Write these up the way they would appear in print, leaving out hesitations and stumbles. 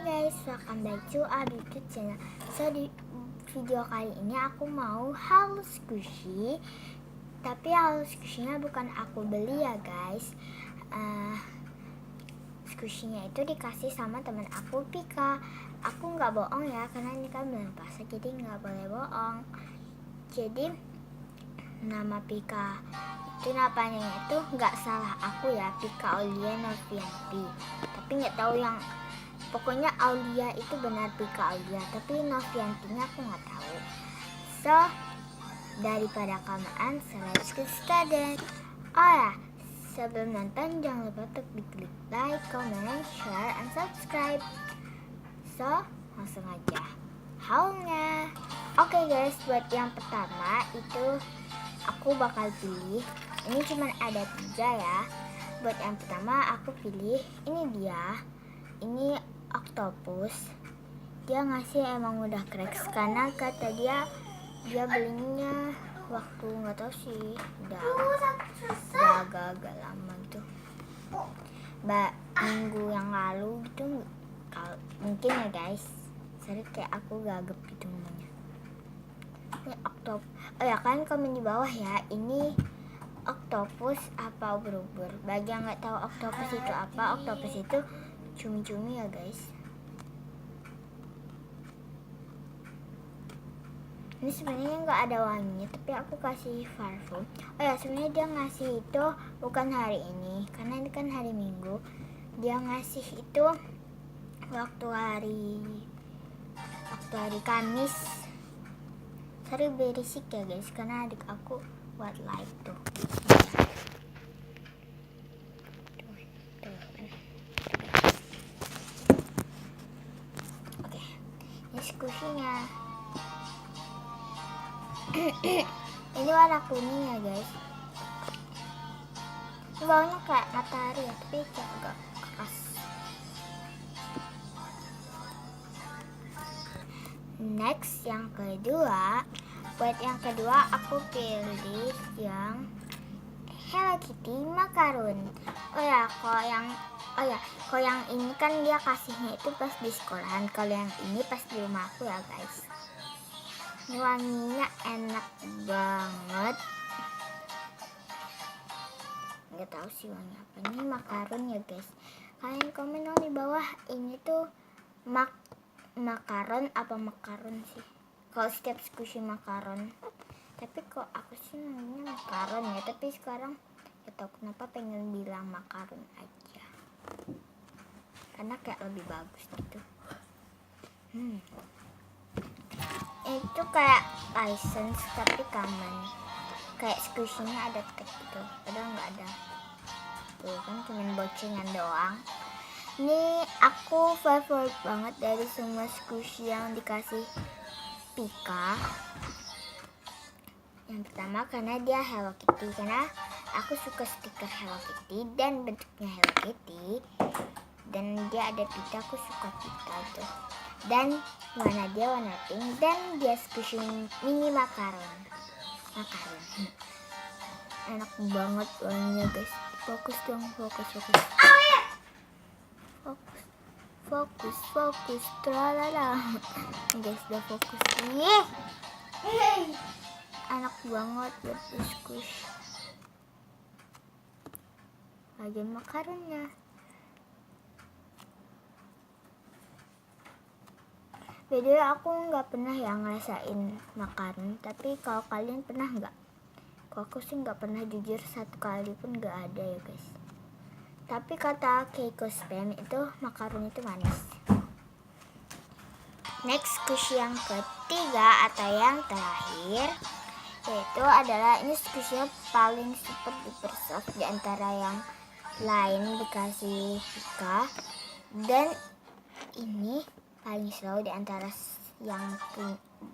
guys, welcome back to our YouTube channel. So di video kali ini aku mau Hello Squishy. Tapi Hello Squishy-nya bukan aku beli ya guys. Squishy-nya itu dikasih sama teman aku, Pika. Aku nggak bohong ya, karena ini kan bulan puasa, jadi nggak boleh bohong. Jadi nama Pika itu namanya itu nggak salah aku ya, Pika Aulia Novianti. Tapi nggak tahu yang pokoknya Aulia itu benar Pika Aulia, tapi Noviantinya aku nggak tahu. So daripada kelamaan, let's get started. Oh ya, sebelum nonton jangan lupa untuk diklik like, comment, share, and subscribe. So langsung aja haulnya. Oke guys, buat yang pertama itu aku bakal pilih, ini cuma ada 3 ya. Buat yang pertama aku pilih ini dia. Ini Octopus. Dia ngasih emang udah cracks karena kata dia belinya waktu nggak tahu sih, udah agak lama gitu, minggu yang lalu gitu mungkin ya guys. Sorry kayak aku gagap gitu namanya. Ini Octopus. Oh ya, kalian komen di bawah ya, ini Octopus apa ubur-ubur. Bagi yang nggak tahu Octopus itu apa, Octopus itu cumi-cumi ya guys. Ini sebenarnya nggak ada wanginya, tapi aku kasih parfum. Oh ya, sebenarnya dia ngasih itu bukan hari ini, karena ini kan hari Minggu. Dia ngasih itu waktu hari Kamis. Sorry berisik ya guys, karena adik aku buat live tuh. Oke, ini squishy-nya. Ini warna kuning ya guys. Ini baunya kayak matahari ya, tapi kayak agak keras. Next, yang kedua. Buat yang kedua aku pilih yang Hello Kitty macaron. Kalau yang ini kan dia kasihnya itu pas di sekolahan. Kalau yang ini pas di rumah aku ya guys. Ini wanginya enak banget. Nggak tahu sih wangi apa. Ini macaron ya guys. Kalian komen dong di bawah, ini tuh macaron apa macaron sih? Kalau setiap squishy macaron. Tapi kok aku sih namanya macaron ya. Tapi sekarang gak tahu kenapa pengen bilang macaron aja. Karena kayak lebih bagus gitu. Itu kayak license tapi common. Kayak squishy-nya ada tag gitu, padahal nggak ada. Tuh kan cuman bocingan doang. Ini aku favorit banget dari semua squishy yang dikasih Pika. Yang pertama karena dia Hello Kitty, karena aku suka stiker Hello Kitty dan bentuknya Hello Kitty. Dan dia ada pita, aku suka pita tuh. Dan warna dia warna pink, dan dia squishy mini macaron. Enak banget wanginya guys. Fokus dong, fokus. Fokus, tralala. Guys, udah fokus. Enak banget buat squish. Bagian makaronnya. Jadi aku nggak pernah yang ngerasain makaron, tapi kalau kalian pernah nggak? Kalau aku sih nggak pernah, jujur satu kali pun nggak ada ya guys. Tapi kata Keiko Spam itu makaron itu manis. Next squishy yang ketiga atau yang terakhir, yaitu adalah ini squishy paling super duper soft di antara yang lain dikasih Pika, dan ini paling slow di antara yang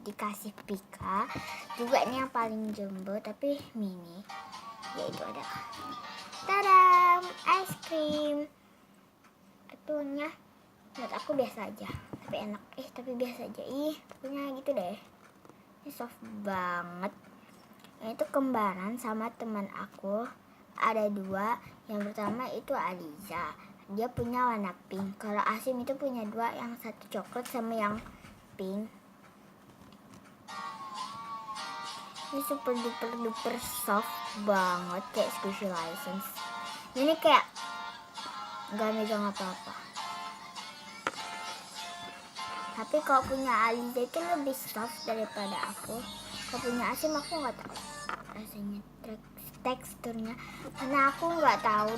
dikasih Pika. Juga ini yang paling jumbo tapi mini, yaitu ada tadam, ice cream. Itunya menurut aku biasa aja, tapi enak. Tapi biasa aja. Pokoknya gitu deh. Ini soft banget. Ini tuh kembaran sama teman aku. Ada 2. Yang pertama itu Aliza. dia punya warna pink. Kalau Asim itu punya dua, yang satu coklat sama yang pink. Ini super duper soft banget, kayak squishy license. Ini kayak gak megang apa-apa. Tapi kalau punya Aliza itu lebih soft daripada aku. Kalau punya Asim aku nggak tahu rasanya, teksturnya, karena aku nggak tahu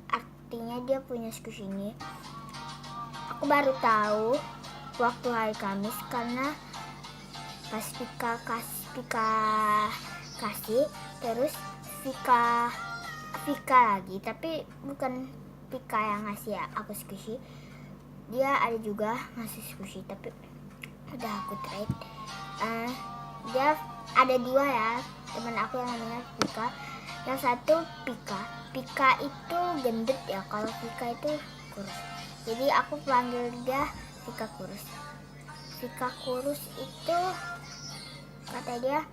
artinya dia punya squishy ini. Aku baru tahu waktu hari Kamis, karena pas Vika kasih, terus Vika lagi, tapi bukan Vika yang ngasih aku squishy, dia ada juga ngasih squishy, tapi udah aku trade. Dia ada dua ya, teman aku yang namanya Vika. Yang satu Pika itu gendut ya, kalau Vika itu kurus. Jadi aku panggil dia Vika kurus. Vika kurus itu kata dia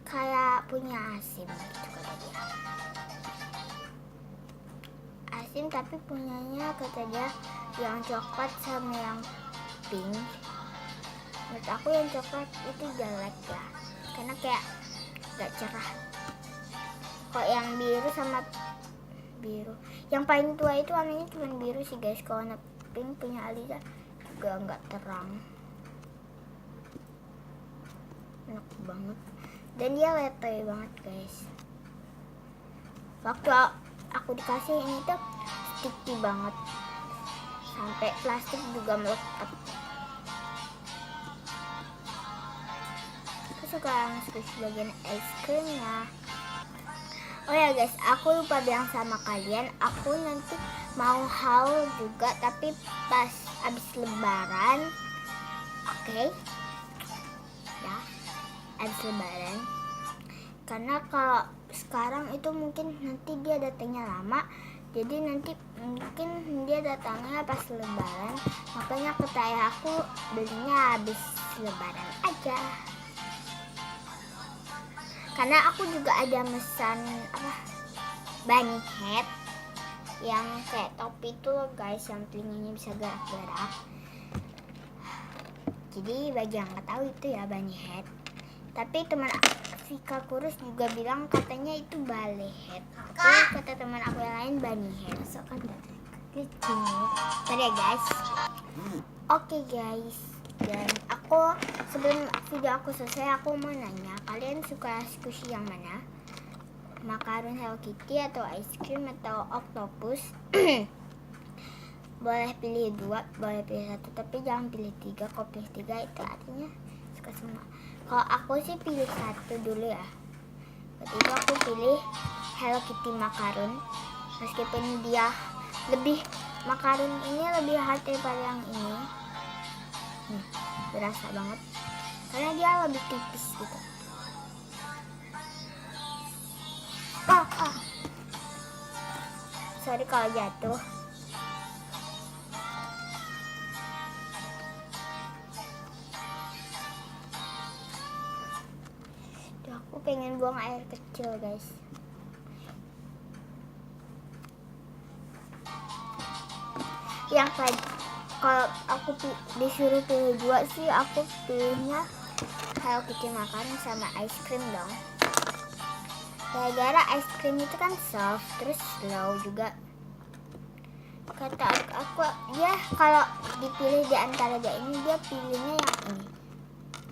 kayak punya Asim gitu, kata dia. Asim tapi punyanya kata dia yang coklat sama yang pink. Menurut aku yang coklat itu jelek ya, karena kayak gak cerah. Kok yang biru sama biru, yang paling tua itu warnanya cuma biru sih guys. Kalau warna pink punya Aliza juga gak terang, enak banget, dan dia letoy banget guys. Waktu aku dikasih ini tuh sticky banget, sampai plastik juga melekat. Aku suka squishy bagian ice creamnya. Oh ya guys, aku lupa bilang sama kalian, aku nanti mau haul juga, tapi pas abis lebaran. Oke? Ya, abis lebaran. Karena kalau sekarang itu mungkin nanti dia datangnya lama, jadi nanti mungkin dia datangnya pas lebaran. Makanya kata ayah aku belinya habis lebaran aja. Karena aku juga ada mesan bunny hat yang kayak topi itu loh guys, yang telinganya bisa gerak-gerak. Jadi bagi yang nggak tahu itu ya bunny hat. Tapi teman Vika kurus juga bilang katanya itu ballet hat. Tapi kata teman aku yang lain bunny hat. So kan klik sini. Tadi ya guys. Oke guys. Dan aku sebelum video aku selesai, aku mau nanya, kalian suka squishy yang mana? Makaron Hello Kitty atau ice cream atau octopus? Boleh pilih dua, boleh pilih satu, tapi jangan pilih tiga. Kalau pilih tiga itu artinya suka semua. Kalau aku sih pilih satu dulu ya. Waktu itu aku pilih Hello Kitty makaron, meskipun dia lebih, makaron ini lebih hard daripada yang ini. Nih, berasa banget karena dia lebih tipis gitu. Sorry kalau jatuh. Duh, aku pengen buang air kecil guys. Yang tadi kalau aku disuruh pilih dua sih, aku pilihnya Hello Kitty makaron sama ice cream dong. Gara-gara ice cream itu kan soft, terus slow juga. Kata aku dia kalau dipilih di antara dia ini, dia pilihnya yang ini.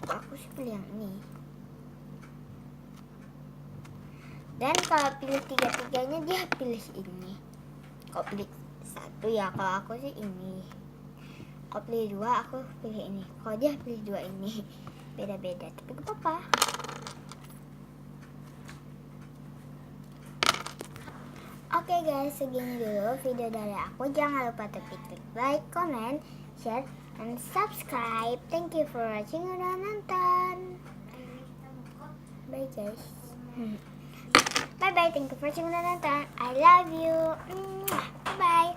Aku sih pilih yang ini. Dan kalau pilih tiga-tiganya dia pilih ini. Kalau pilih satu ya, kalau aku sih ini. Kalau pilih dua aku pilih ini. Kalau dia pilih dua ini. Beda-beda, tapi gak apa-apa. Oke guys, segini dulu video dari aku. Jangan lupa tekan klik like, comment, share, and subscribe. Thank you for watching. Udah nonton. Bye guys. Bye bye. Thank you for watching. Udah nonton. I love you. Bye bye.